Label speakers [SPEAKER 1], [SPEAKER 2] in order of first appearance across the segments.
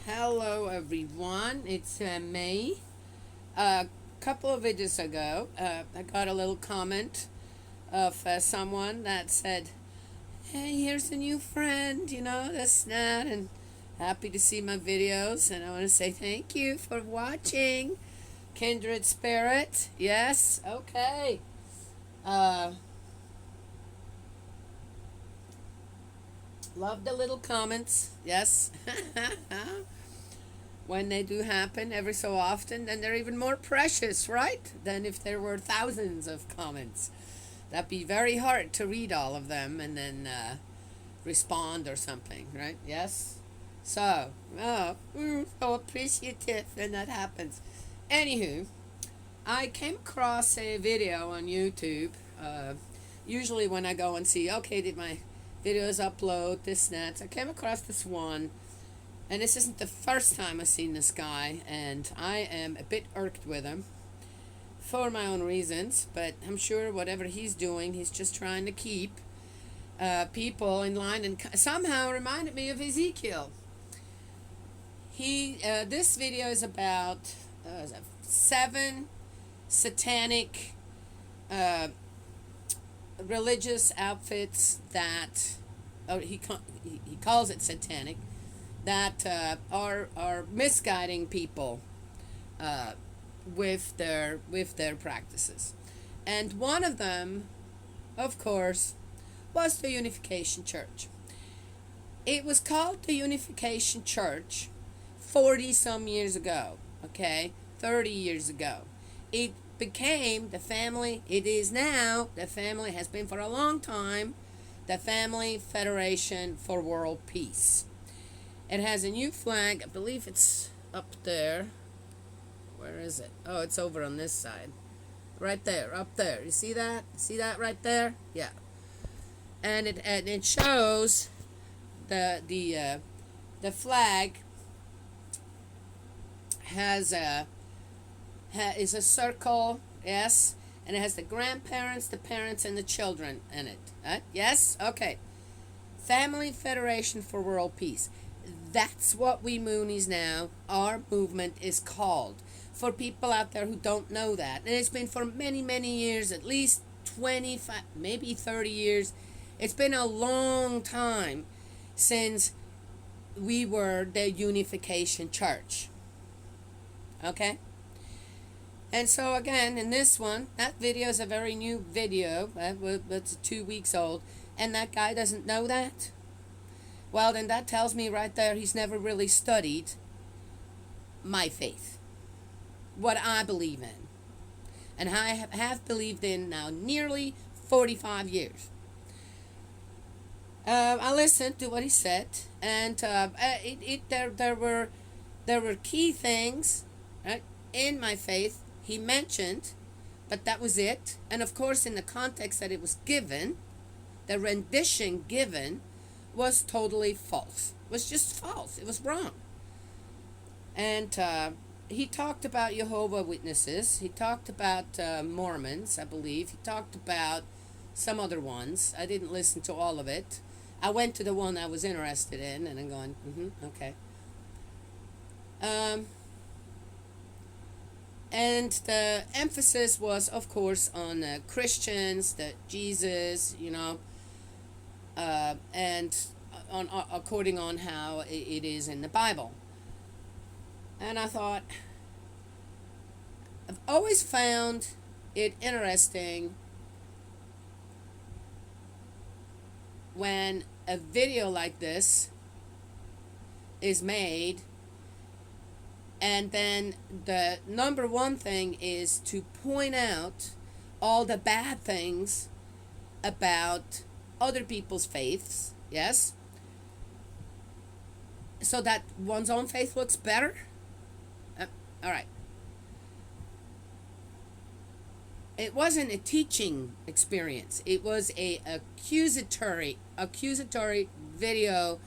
[SPEAKER 1] Hello everyone, it's May. A couple of videos ago, I got a little comment of someone that said, hey, here's a new friend, this, that, and happy to see my videos. And I want to say thank you for watching. Kindred Spirit, yes, okay. Love the little comments, yes. When they do happen every so often, then they're even more precious, right? Than if there were thousands of comments. That'd be very hard to read all of them and then respond or something, right? Yes? So, so appreciative when that happens. Anywho, I came across a video on YouTube. Usually when I go and see, okay, did my videos upload, this, that. I came across this one. And this isn't the first time I've seen this guy, and I am a bit irked with him for my own reasons, but I'm sure whatever he's doing, he's just trying to keep people in line, and somehow reminded me of Ezekiel. This video is about 7 satanic religious outfits that, he calls it satanic, that are misguiding people with their practices. And one of them, of course, was the Unification Church. It was called the Unification Church 40 some years ago, okay? 30 years ago. It became the family, it is now, the family has been for a long time, the Family Federation for World Peace. It has a new flag. I believe it's up there. Where is it? Oh, it's over on this side. Right there, up there. You see that? See that right there? Yeah. And it shows the flag has is a circle, yes, and it has the grandparents, the parents, and the children in it. Yes? Okay. Family Federation for World Peace. That's what we Moonies now, our movement is called. For people out there who don't know that. And it's been for many, many years, at least 25, maybe 30 years. It's been a long time since we were the Unification Church. Okay? And so again, in this one, that video is a very new video. It's 2 weeks old. And that guy doesn't know that? Well, then that tells me right there he's never really studied my faith, what I believe in, and I have believed in now nearly 45 years. I listened to what he said, and there were key things, right, in my faith he mentioned, but that was it. And of course, in the context that it was given, the rendition given was totally false. It was just false. It was wrong. And he talked about Jehovah Witnesses. He talked about Mormons, I believe. He talked about some other ones. I didn't listen to all of it. I went to the one I was interested in, and I'm going, okay. And the emphasis was, of course, on Christians, that Jesus, and according on how it is in the Bible. And I thought, I've always found it interesting when a video like this is made, and then the number one thing is to point out all the bad things about other people's faiths, yes, so that one's own faith looks better. All right. It wasn't a teaching experience. It was a accusatory video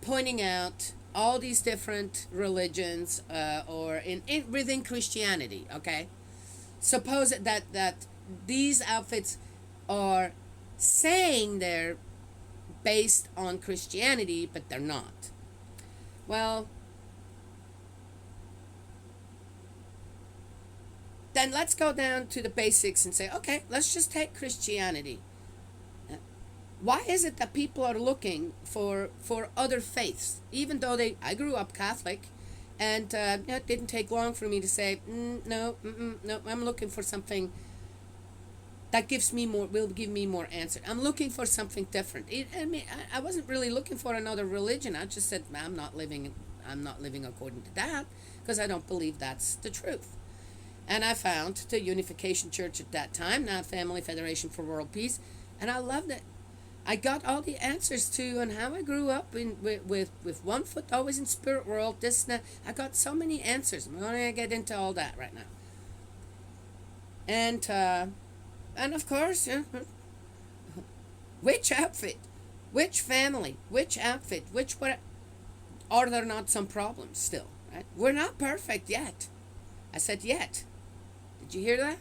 [SPEAKER 1] pointing out all these different religions, or within Christianity. Okay, suppose that these outfits are saying they're based on Christianity, but they're not. Well, then let's go down to the basics and say, okay, let's just take Christianity. Why is it that people are looking for other faiths, even though I grew up Catholic, and it didn't take long for me to say, no, no, I'm looking for something that will give me more answer. I'm looking for something different. I wasn't really looking for another religion. I just said, I'm not living according to that, because I don't believe that's the truth. And I found the Unification Church at that time, now Family Federation for World Peace, and I loved it. I got all the answers to and how I grew up with one foot always in spirit world, this and that. I got so many answers. I'm not going to get into all that right now. And of course, which outfit, which family, which outfit, what? Are there not some problems still? Right? We're not perfect yet. I said yet. Did you hear that?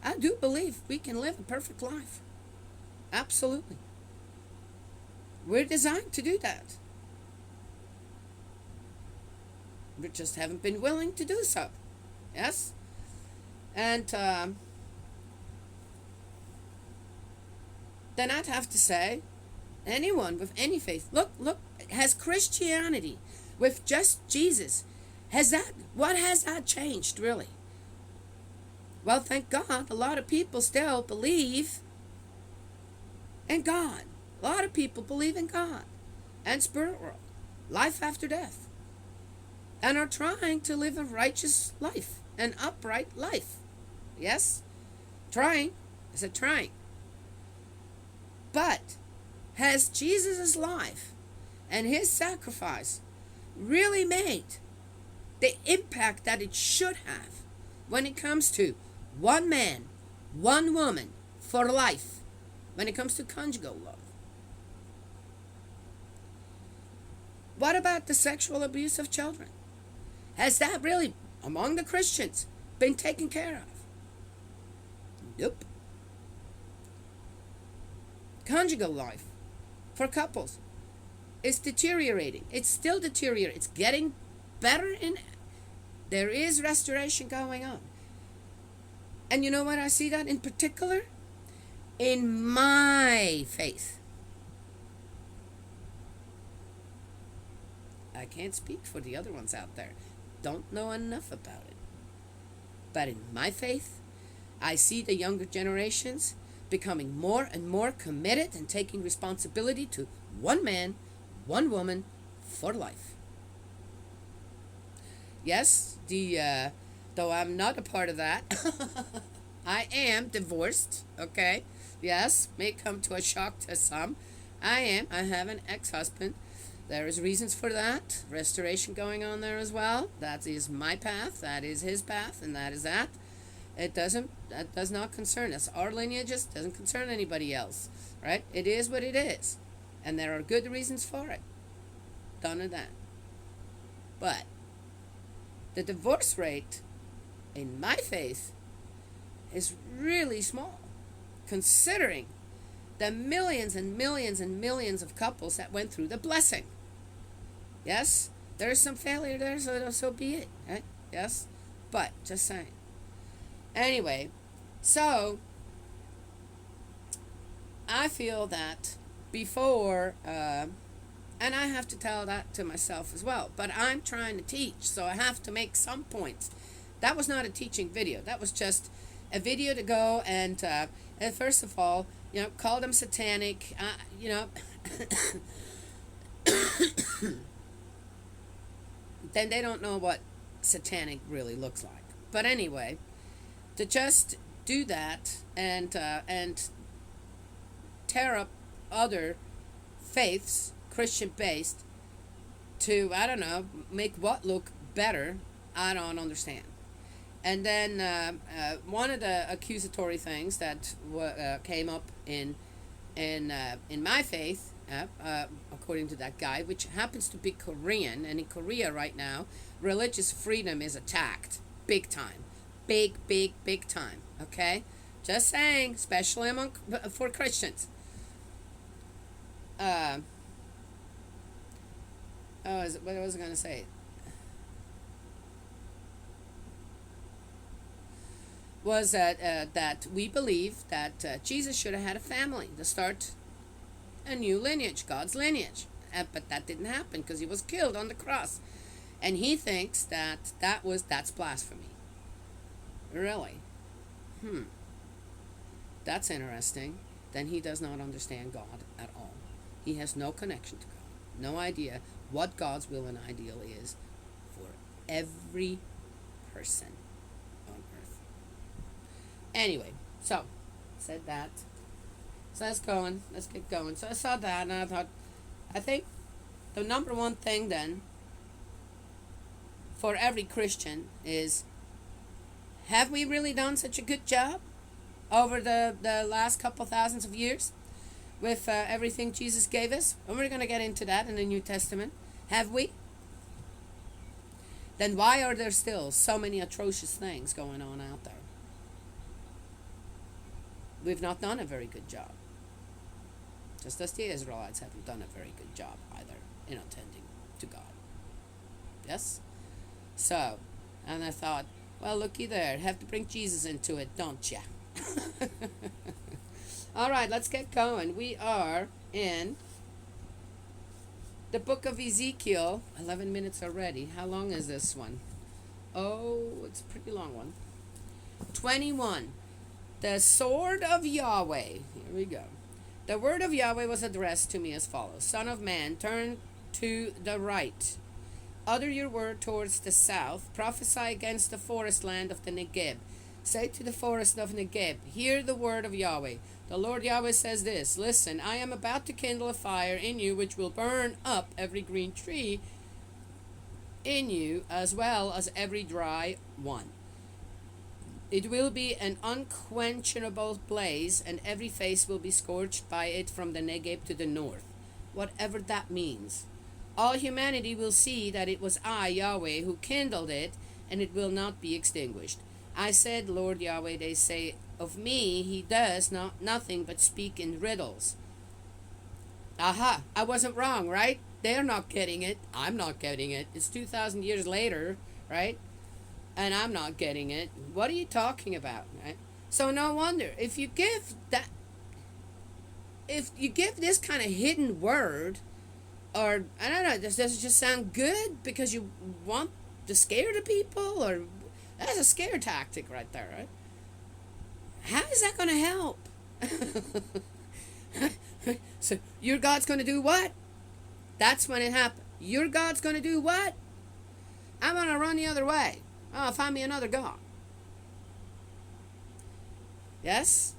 [SPEAKER 1] I do believe we can live a perfect life. Absolutely. We're designed to do that. We just haven't been willing to do so. Yes? And then I'd have to say, anyone with any faith, look, has Christianity with just Jesus, what has that changed really? Well, thank God, a lot of people still believe in God. A lot of people believe in God and spirit world, life after death, and are trying to live a righteous life, an upright life. Yes? Trying. I said trying. But has Jesus' life and his sacrifice really made the impact that it should have when it comes to one man, one woman for life, when it comes to conjugal love? What about the sexual abuse of children? Has that really, among the Christians, been taken care of? Nope. Conjugal life for couples is deteriorating. It's still deteriorating. It's getting better, and there is restoration going on. And you know what I see that in particular? In my faith. I can't speak for the other ones out there. Don't know enough about it. But in my faith, I see the younger generations becoming more and more committed and taking responsibility to one man, one woman for life. Yes, though I'm not a part of that, I am divorced, okay? Yes, may come to a shock to some. I have an ex-husband. There is reasons for that. Restoration going on there as well. That is my path. That is his path, and that is that. That does not concern us. Our lineage just doesn't concern anybody else, right? It is what it is, and there are good reasons for it. Done with that. But the divorce rate in my faith is really small, considering the millions and millions and millions of couples that went through the blessing. Yes, there's some failure there, so be it, right? Yes, but just saying. Anyway, so I feel that before, and I have to tell that to myself as well, but I'm trying to teach, so I have to make some points. That was not a teaching video. That was just a video to go and first of all, call them satanic, then they don't know what satanic really looks like. But anyway, to just do that and tear up other faiths, Christian-based, to, I don't know, make what look better, I don't understand. And then one of the accusatory things that came up in my faith, according to that guy, which happens to be Korean, and in Korea right now, religious freedom is attacked big time, big time. Okay, just saying, especially for Christians. What was I going to say? was that we believe that Jesus should have had a family to start a new lineage, God's lineage. But that didn't happen because he was killed on the cross. And he thinks that that's blasphemy. Really? That's interesting. Then he does not understand God at all. He has no connection to God. No idea what God's will and ideal is for every person on earth. Anyway, so said that. So let's get going. So I saw that and I thought, I think the number one thing then for every Christian is, have we really done such a good job over the last couple thousands of years with everything Jesus gave us? And we're going to get into that in the New Testament. Have we? Then why are there still so many atrocious things going on out there? We've not done a very good job. Just as the Israelites haven't done a very good job either in attending to God. Yes? So, and I thought, well, looky there. Have to bring Jesus into it, don't ya? All right, let's get going. We are in the book of Ezekiel. 11 minutes already. How long is this one? Oh, it's a pretty long one. 21. The sword of Yahweh. Here we go. The word of Yahweh was addressed to me as follows. Son of man, turn to the right. Utter your word towards the south. Prophesy against the forest land of the Negeb. Say to the forest of Negeb, hear the word of Yahweh. The Lord Yahweh says this, listen, I am about to kindle a fire in you which will burn up every green tree in you as well as every dry one. It will be an unquenchable blaze, and every face will be scorched by it from the Negeb to the north. Whatever that means. All humanity will see that it was I, Yahweh, who kindled it, and it will not be extinguished. I said, Lord Yahweh, they say of me, he does nothing but speak in riddles. Aha, I wasn't wrong, right? They're not getting it. I'm not getting it. It's 2,000 years later, right? And I'm not getting it. What are you talking about, right? So no wonder, if you give this kind of hidden word, or, I don't know, does it just sound good because you want to scare the people? Or that's a scare tactic right there, right? How is that going to help? So your God's going to do what? That's when it happened. Your God's going to do what? I'm going to run the other way. Oh, find me another God. Yes?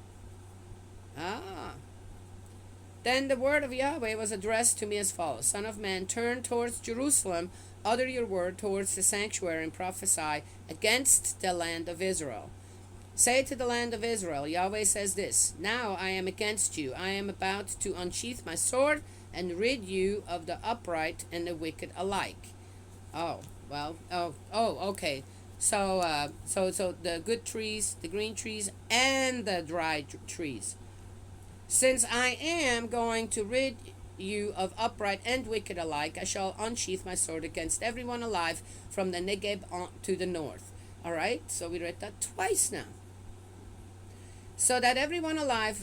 [SPEAKER 1] Then the word of Yahweh was addressed to me as follows. Son of man, turn towards Jerusalem, utter your word towards the sanctuary, and prophesy against the land of Israel. Say to the land of Israel, Yahweh says this, now I am against you. I am about to unsheath my sword and rid you of the upright and the wicked alike. Okay. So the good trees, the green trees, and the dry trees. Since I am going to rid you of upright and wicked alike, I shall unsheath my sword against everyone alive from the Negeb on to the north. All right, so we read that twice now. So that everyone alive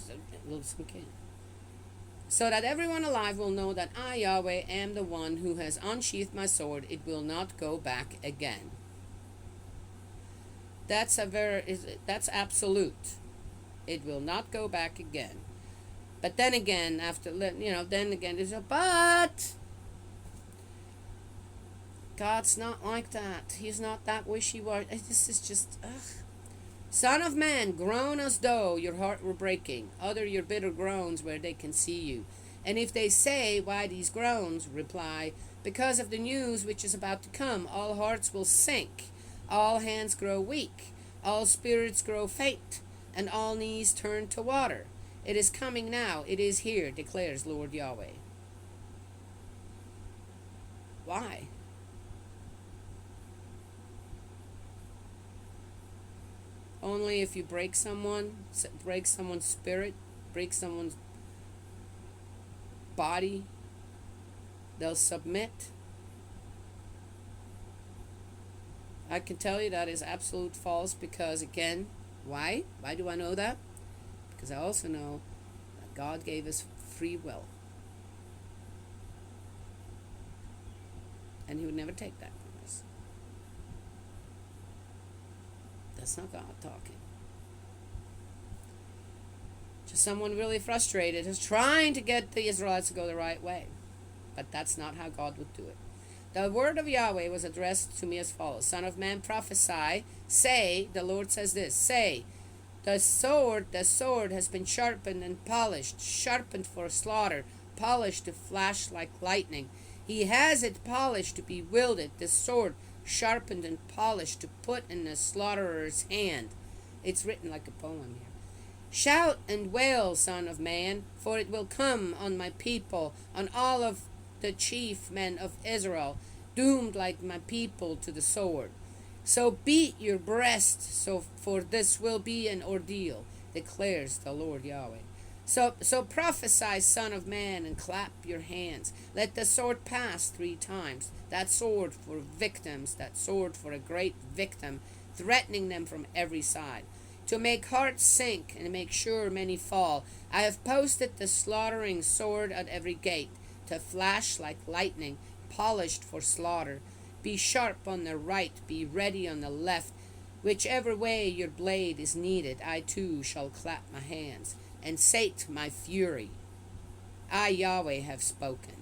[SPEAKER 1] will know that I, Yahweh, am the one who has unsheathed my sword. It will not go back again. That's absolute. It will not go back again. But then again, there's a but. God's not like that. He's not that wishy-washy. This is just, Son of man, groan as though your heart were breaking. Utter your bitter groans where they can see you. And if they say, why these groans? Reply, because of the news which is about to come. All hearts will sink. All hands grow weak. All spirits grow faint. And all knees turn to water. It is coming now. It is here, declares Lord Yahweh. Why? Only if you break someone's spirit, break someone's body, they'll submit. I can tell you that is absolute false because, again, Why? Why do I know that? Because I also know that God gave us free will. And He would never take that from us. That's not God talking. Just someone really frustrated who's trying to get the Israelites to go the right way. But that's not how God would do it. The word of Yahweh was addressed to me as follows. Son of man, prophesy. Say, the Lord says this. Say, the sword has been sharpened and polished, sharpened for slaughter, polished to flash like lightning. He has it polished to be wielded, the sword sharpened and polished to put in the slaughterer''s hand. It's written like a poem here. Shout and wail, son of man, for it will come on my people, on all of the chief men of Israel, doomed like my people to the sword. So beat your breast, for this will be an ordeal, declares the Lord Yahweh. So prophesy, son of man, and clap your hands. Let the sword pass 3 times. That sword for victims, that sword for a great victim, threatening them from every side. To make hearts sink and make sure many fall, I have posted the slaughtering sword at every gate, to flash like lightning, polished for slaughter. Be sharp on the right, be ready on the left. Whichever way your blade is needed, I too shall clap my hands, and sate my fury. I, Yahweh, have spoken.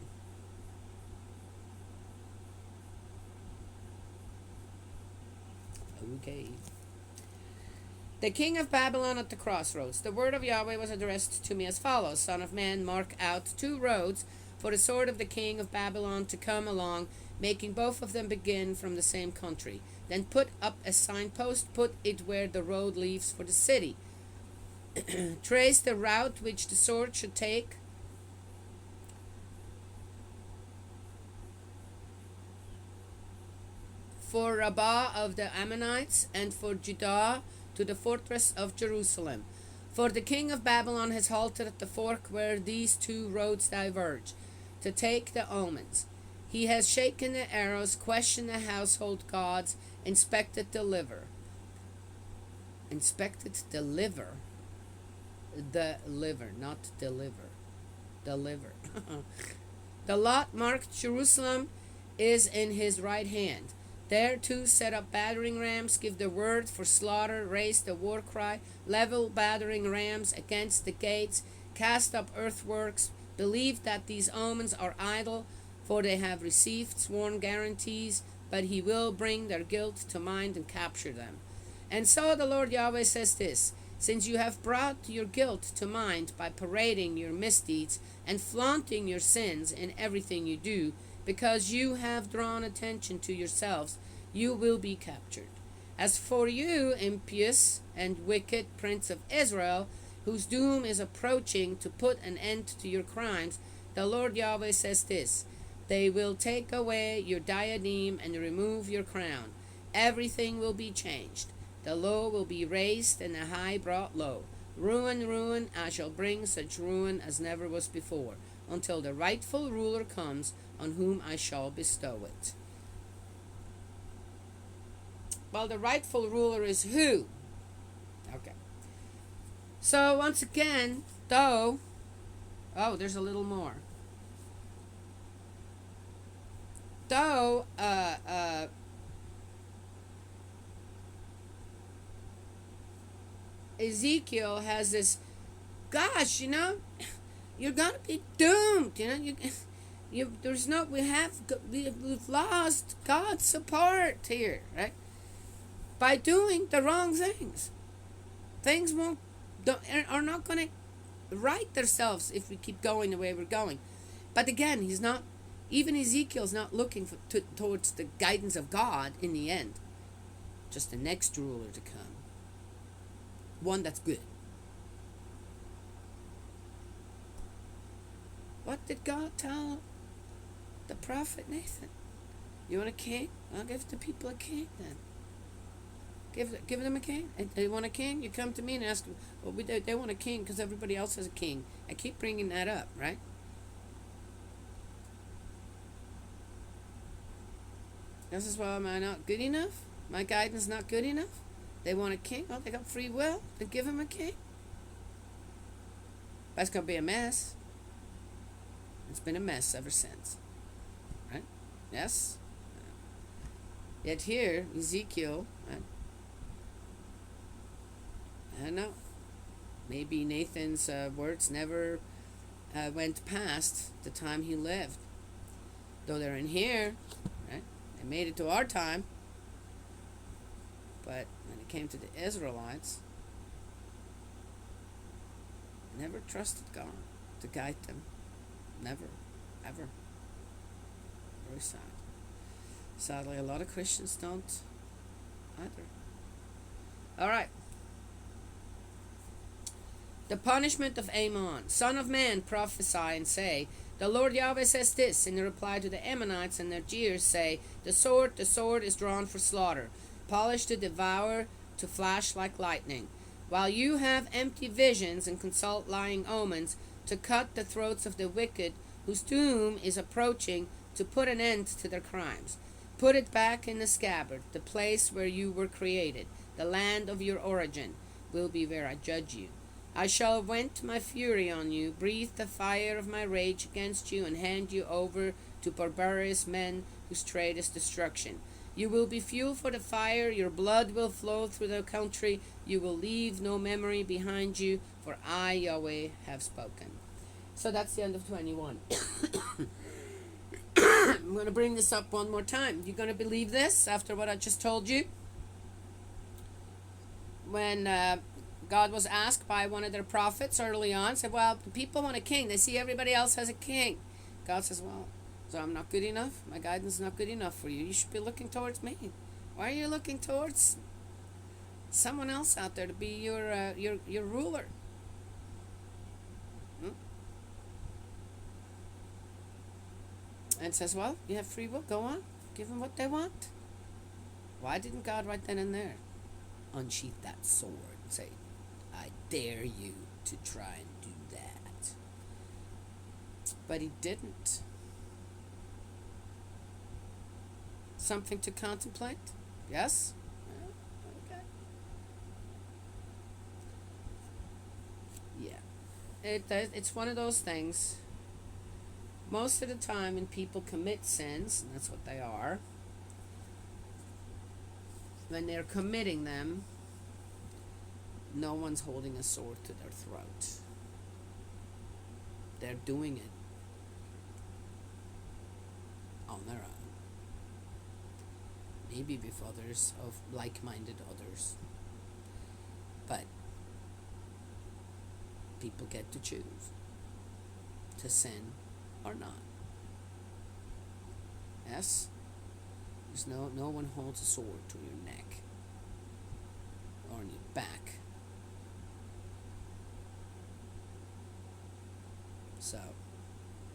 [SPEAKER 1] Okay. The king of Babylon at the crossroads. The word of Yahweh was addressed to me as follows. Son of man, mark out 2 roads for the sword of the king of Babylon to come along, making both of them begin from the same country. Then put up a signpost, put it where the road leaves for the city. Trace the route which the sword should take. For Rabbah of the Ammonites, and for Judah to the fortress of Jerusalem. For the king of Babylon has halted at the fork where these 2 roads diverge, to take the omens. He has shaken the arrows, questioned the household gods, inspected the liver. Inspected the liver. The liver, not deliver. The liver. The lot marked Jerusalem is in his right hand. There too set up battering rams, give the word for slaughter, raise the war cry, level battering rams against the gates, cast up earthworks, believe that these omens are idle, for they have received sworn guarantees, but he will bring their guilt to mind and capture them. And so the Lord Yahweh says this, since you have brought your guilt to mind by parading your misdeeds and flaunting your sins in everything you do, because you have drawn attention to yourselves, you will be captured. As for you, impious and wicked prince of Israel, whose doom is approaching to put an end to your crimes, the Lord Yahweh says this, they will take away your diadem and remove your crown. Everything will be changed. The low will be raised and the high brought low. Ruin, ruin, I shall bring such ruin as never was before, until the rightful ruler comes, on whom I shall bestow it. Well, the rightful ruler is who? Okay. So once again, though, there's a little more. Though, Ezekiel has this, gosh, you're gonna be doomed. We've lost God's support here, right? By doing the wrong things, things are not going to right themselves if we keep going the way we're going. But again, even Ezekiel's not looking towards the guidance of God in the end. Just the next ruler to come, one that's good. What did God tell the prophet Nathan? You want a king? I'll give the people a king then. Give them a king. And they want a king? You come to me and ask them, well, they want a king because everybody else has a king. I keep bringing that up, right? This is why am I not good enough? My guidance not good enough? They want a king. Oh, they got free will. Then give them a king. That's going to be a mess. It's been a mess ever since. Right? Yes? Yet here, Ezekiel, I don't know. Maybe Nathan's words never went past the time he lived. Though they're in here, right? They made it to our time. But when it came to the Israelites, never trusted God to guide them. Never. Ever. Very sad. Sadly, a lot of Christians don't either. All right. The punishment of Ammon. Son of man, prophesy and say, the Lord Yahweh says this, in reply to the Ammonites and their jeers, say, the sword is drawn for slaughter, polished to devour, to flash like lightning. While you have empty visions and consult lying omens, to cut the throats of the wicked, whose doom is approaching, to put an end to their crimes. Put it back in the scabbard, the place where you were created, the land of your origin, will be where I judge you. I shall vent my fury on you, breathe the fire of my rage against you, and hand you over to barbarous men whose trade is destruction. You will be fuel for the fire, your blood will flow through the country, you will leave no memory behind you, for I, Yahweh, have spoken. So that's the end of 21. I'm going to bring this up one more time. You going to believe this after what I just told you? When God was asked by one of their prophets early on, said, well, the people want a king. They see everybody else has a king. God says, well, so I'm not good enough? My guidance is not good enough for you. You should be looking towards me. Why are you looking towards someone else out there to be your ruler? And says, well, you have free will. Go on. Give them what they want. Why didn't God right then and there unsheath that sword and say, I dare you to try and do that? But he didn't. Something to contemplate? Yes? Okay. Yeah. It's one of those things. Most of the time when people commit sins, and that's what they are, when they're committing them, no one's holding a sword to their throat. They're doing it on their own. Maybe with others, of like-minded others. But people get to choose to sin or not. Yes? There's no one holds a sword to your neck or on your back. So,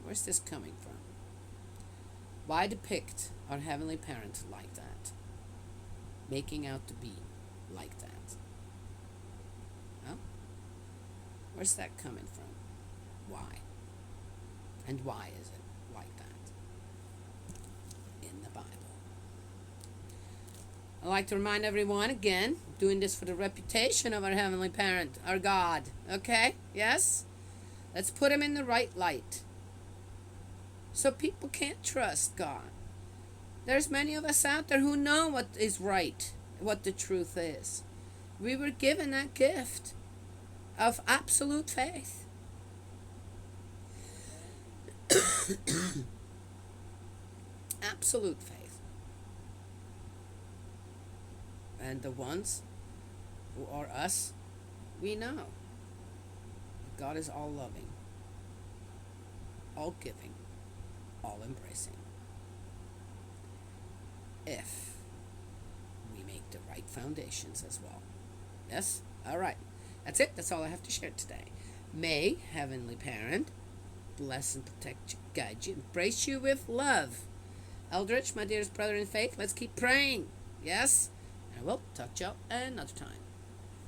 [SPEAKER 1] where's this coming from? Why depict our Heavenly Parent like that? Making out to be like that? Huh? Where's that coming from? Why? And why is it like that in the Bible? I'd like to remind everyone again, doing this for the reputation of our Heavenly Parent, our God. Okay? Yes? Let's put Him in the right light. So people can't trust God. There's many of us out there who know what is right, what the truth is. We were given that gift of absolute faith. Absolute faith. And the ones who are us, we know God is all loving, all giving, all embracing. If we make the right foundations as well. Yes? All right. That's it. That's all I have to share today. May Heavenly Parent bless and protect you, guide you, embrace you with love. Eldridge, my dearest brother in faith, let's keep praying. Yes? And I will talk to y'all another time.